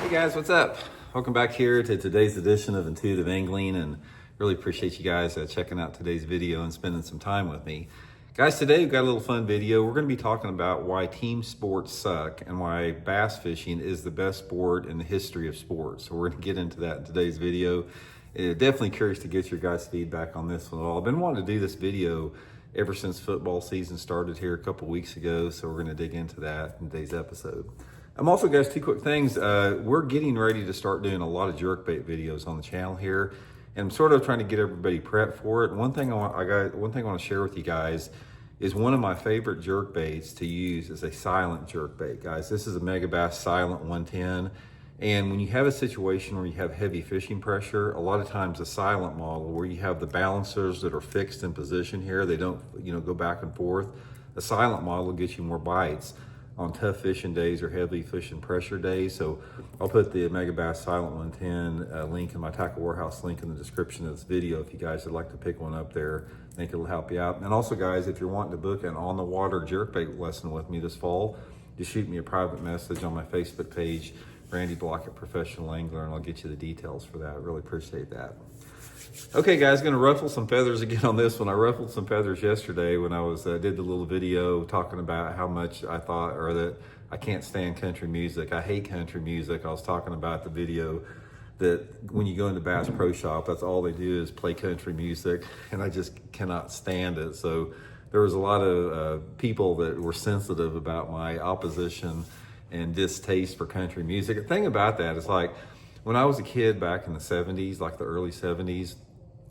Hey guys, what's up? Welcome back here to today's edition of Intuitive Angling, and really appreciate you guys checking out today's video and spending some time with me. Guys, today we've got a little fun video. We're going to be talking about why team sports suck and why bass fishing is the best sport in the history of sports. So we're going to get into that in today's video. Definitely curious to get your guys' feedback on this one at all. I've been wanting to do this video ever since football season started here a couple weeks ago, so we're going to dig into that in today's episode. I'm also, guys, two quick things. We're getting ready to start doing a lot of jerkbait videos on the channel here, and I'm sort of trying to get everybody prepped for it. One thing I want to share with you guys is one of my favorite jerkbaits to use is a silent jerkbait, guys. This is a Megabass Silent 110, and when you have a situation where you have heavy fishing pressure, a lot of times the silent model where you have the balancers that are fixed in position here, they don't go back and forth. The silent model will get you more bites on tough fishing days or heavy fishing pressure days. So I'll put the Megabass Silent 110 link in my Tackle Warehouse link in the description of this video if you guys would like to pick one up there. I think it'll help you out. And also, guys, if you're wanting to book an on-the-water jerkbait lesson with me this fall, just shoot me a private message on my Facebook page, Randy Blaukat Professional Angler, and I'll get you the details for that. I really appreciate that. Okay, guys, gonna ruffle some feathers again on this one. I ruffled some feathers yesterday when I did the little video talking about how much I thought, or that I can't stand country music. I hate country music. I was talking about the video that when you go into Bass Pro Shop, that's all they do is play country music, and I just cannot stand it. So there was a lot of people that were sensitive about my opposition and distaste for country music. The thing about that is, like, when I was a kid back in the 70s, like the early 70s,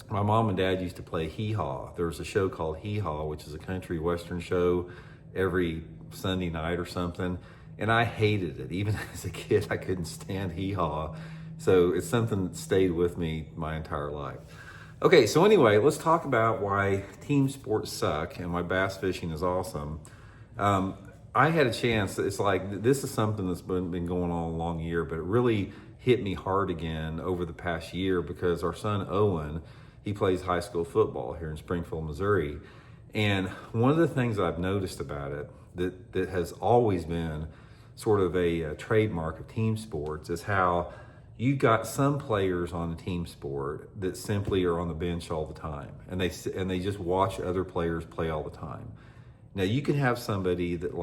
my mom and dad used to play Hee Haw. There was a show called Hee Haw, which is a country western show every Sunday night or something. And I hated it. Even as a kid, I couldn't stand Hee Haw. So it's something that stayed with me my entire life. Okay, so anyway, let's talk about why team sports suck and why bass fishing is awesome. I had a chance, it's like, this is something that's been going on a long year, but it really hit me hard again over the past year because our son Owen, he plays high school football here in Springfield, Missouri. And one of the things I've noticed about it that has always been sort of a trademark of team sports is how you got some players on a team sport that simply are on the bench all the time, and they just watch other players play all the time. Now, you can have somebody that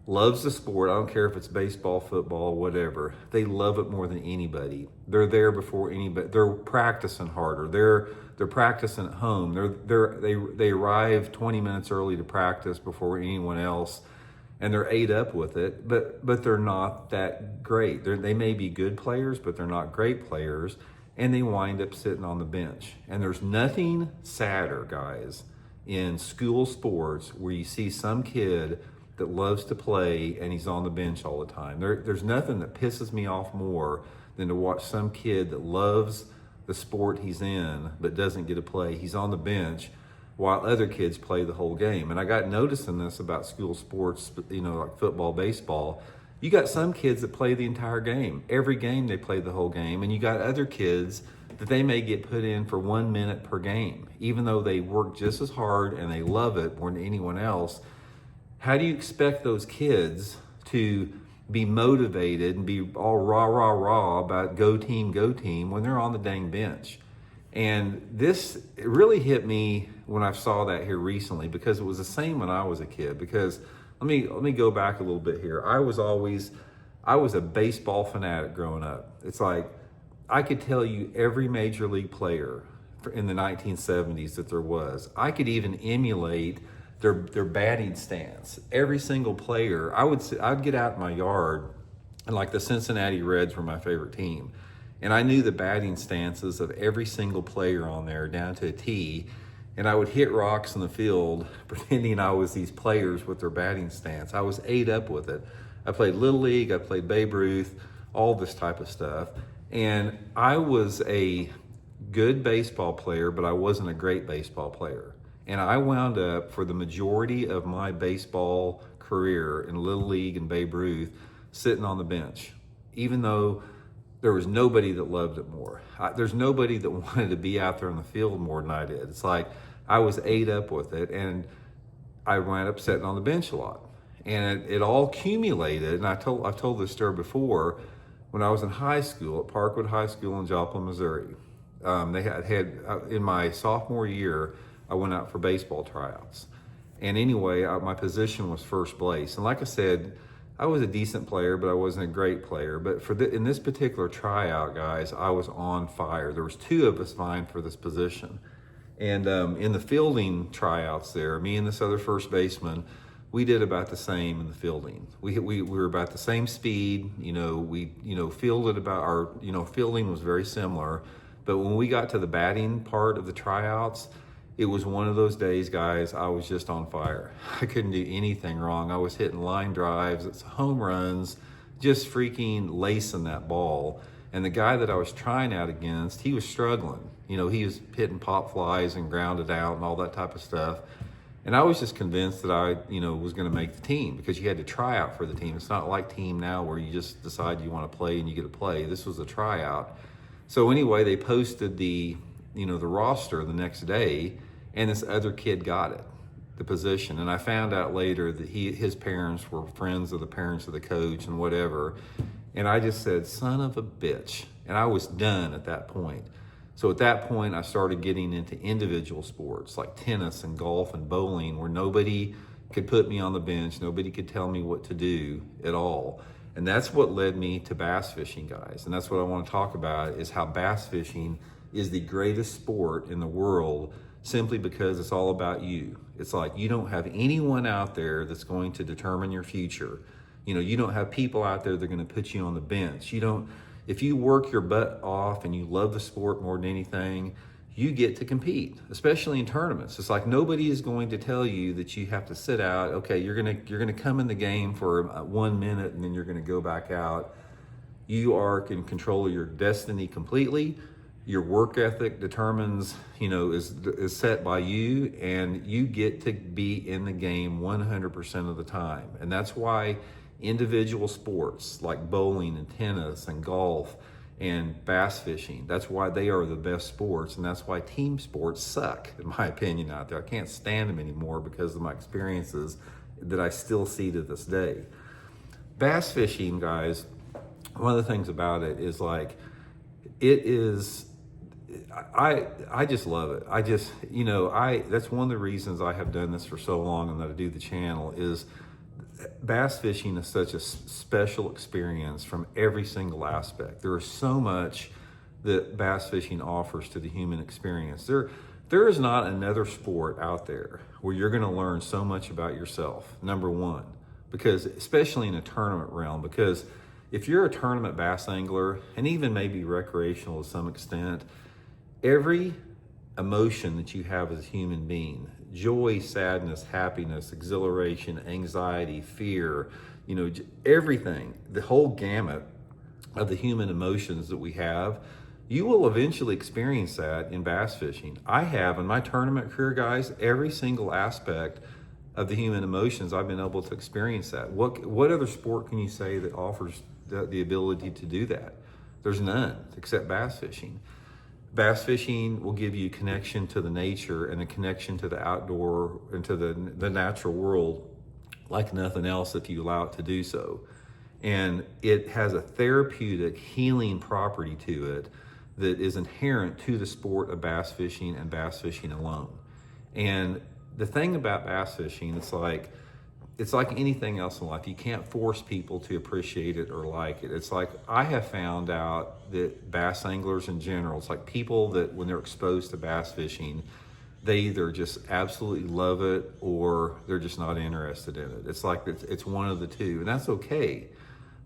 loves the sport. I don't care if it's baseball, football, whatever. They love it more than anybody. They're there before anybody. They're practicing harder. They're practicing at home. They arrive 20 minutes early to practice before anyone else, and they're ate up with it. But they're not that great. They may be good players, but they're not great players, and they wind up sitting on the bench. And there's nothing sadder, guys, in school sports where you see some kid that loves to play and he's on the bench all the time. There's nothing that pisses me off more than to watch some kid that loves the sport he's in but doesn't get to play. He's on the bench while other kids play the whole game. And I got noticing this about school sports, like football, baseball. You got some kids that play the entire game. Every game they play the whole game. And you got other kids that they may get put in for 1 minute per game, even though they work just as hard and they love it more than anyone else. How do you expect those kids to be motivated and be all rah about go team when they're on the dang bench? And this really hit me when I saw that here recently, because it was the same when I was a kid. Because let me go back a little bit here. I was a baseball fanatic growing up. It's like I could tell you every major league player in the 1970s that there was. I could even emulate their batting stance. Every single player, I'd get out in my yard, and like the Cincinnati Reds were my favorite team, and I knew the batting stances of every single player on there down to a T, and I would hit rocks in the field pretending I was these players with their batting stance. I was ate up with it. I played Little League, I played Babe Ruth, all this type of stuff, and I was a good baseball player, but I wasn't a great baseball player. And I wound up, for the majority of my baseball career in Little League and Babe Ruth, sitting on the bench, even though there was nobody that loved it more. There's nobody that wanted to be out there in the field more than I did. It's like I was ate up with it, and I wound up sitting on the bench a lot. And it all accumulated, and I've told this story before, when I was in high school at Parkwood High School in Joplin, Missouri. They had in my sophomore year, I went out for baseball tryouts. And anyway, my position was first base. And like I said, I was a decent player, but I wasn't a great player. But in this particular tryout, guys, I was on fire. There was two of us vying for this position. And in the fielding tryouts there, me and this other first baseman, we did about the same in the fielding. We were about the same speed. We fielded about our fielding was very similar. But when we got to the batting part of the tryouts, it was one of those days, guys, I was just on fire. I couldn't do anything wrong. I was hitting line drives, it's home runs, just freaking lacing that ball. And the guy that I was trying out against, he was struggling. He was hitting pop flies and grounded out and all that type of stuff. And I was just convinced that I, was going to make the team, because you had to try out for the team. It's not like team now where you just decide you want to play and you get to play. This was a tryout. So anyway, they posted the roster the next day, and this other kid got it, the position. And I found out later that his parents were friends of the parents of the coach and whatever. And I just said, son of a bitch. And I was done at that point. So at that point, I started getting into individual sports like tennis and golf and bowling, where nobody could put me on the bench. Nobody could tell me what to do at all. And that's what led me to bass fishing, guys. And that's what I want to talk about, is how bass fishing is the greatest sport in the world, simply because it's all about you. It's like you don't have anyone out there that's going to determine your future. You don't have people out there that are going to put you on the bench. If you work your butt off and you love the sport more than anything, you get to compete, especially in tournaments. It's like nobody is going to tell you that you have to sit out. Okay, you're gonna come in the game for 1 minute and then you're gonna go back out. You are in control of your destiny completely. Your work ethic determines, is set by you, and you get to be in the game 100% of the time. And that's why individual sports like bowling and tennis and golf and bass fishing, that's why they are the best sports, and that's why team sports suck, in my opinion, out there. I can't stand them anymore because of my experiences that I still see to this day. Bass fishing, guys, one of the things about it is like, I just love it. That's one of the reasons I have done this for so long and that I do the channel, is bass fishing is such a special experience from every single aspect. There is so much that bass fishing offers to the human experience. There is not another sport out there where you're going to learn so much about yourself, number one, because especially in a tournament realm, because if you're a tournament bass angler, and even maybe recreational to some extent, every emotion that you have as a human being, joy, sadness, happiness, exhilaration, anxiety, fear, everything, the whole gamut of the human emotions that we have, you will eventually experience that in bass fishing. I have in my tournament career, guys, every single aspect of the human emotions, I've been able to experience that. What other sport can you say that offers the ability to do that? There's none except bass fishing. Bass fishing will give you connection to the nature and a connection to the outdoor and to the natural world like nothing else if you allow it to do so. And it has a therapeutic healing property to it that is inherent to the sport of bass fishing and bass fishing alone. And the thing about bass fishing, it's like anything else in life. You can't force people to appreciate it or like it. It's like, I have found out that bass anglers in general, it's like people that when they're exposed to bass fishing, they either just absolutely love it or they're just not interested in it. It's like, it's one of the two, and that's okay.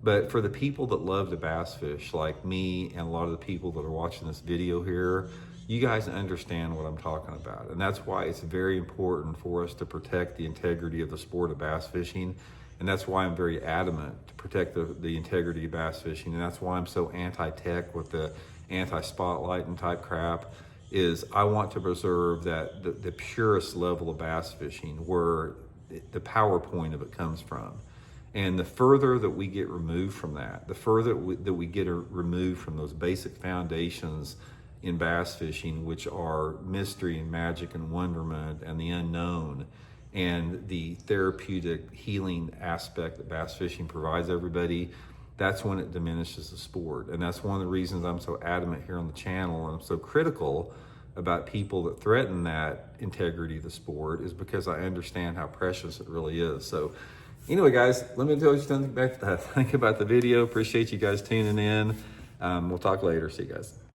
But for the people that love to bass fish, like me and a lot of the people that are watching this video here, you guys understand what I'm talking about. And that's why it's very important for us to protect the integrity of the sport of bass fishing. And that's why I'm very adamant to protect the integrity of bass fishing. And that's why I'm so anti-tech with the anti-spotlight and type crap, is I want to preserve that the purest level of bass fishing, where the PowerPoint of it comes from. And the further that we get removed from that, the further that we get removed from those basic foundations in bass fishing, which are mystery and magic and wonderment and the unknown and the therapeutic healing aspect that bass fishing provides everybody, that's when it diminishes the sport. And that's one of the reasons I'm so adamant here on the channel, and I'm so critical about people that threaten that integrity of the sport, is because I understand how precious it really is. So anyway, guys, let me tell you something back to that. Think about the video. Appreciate you guys tuning in. We'll talk later. See you guys.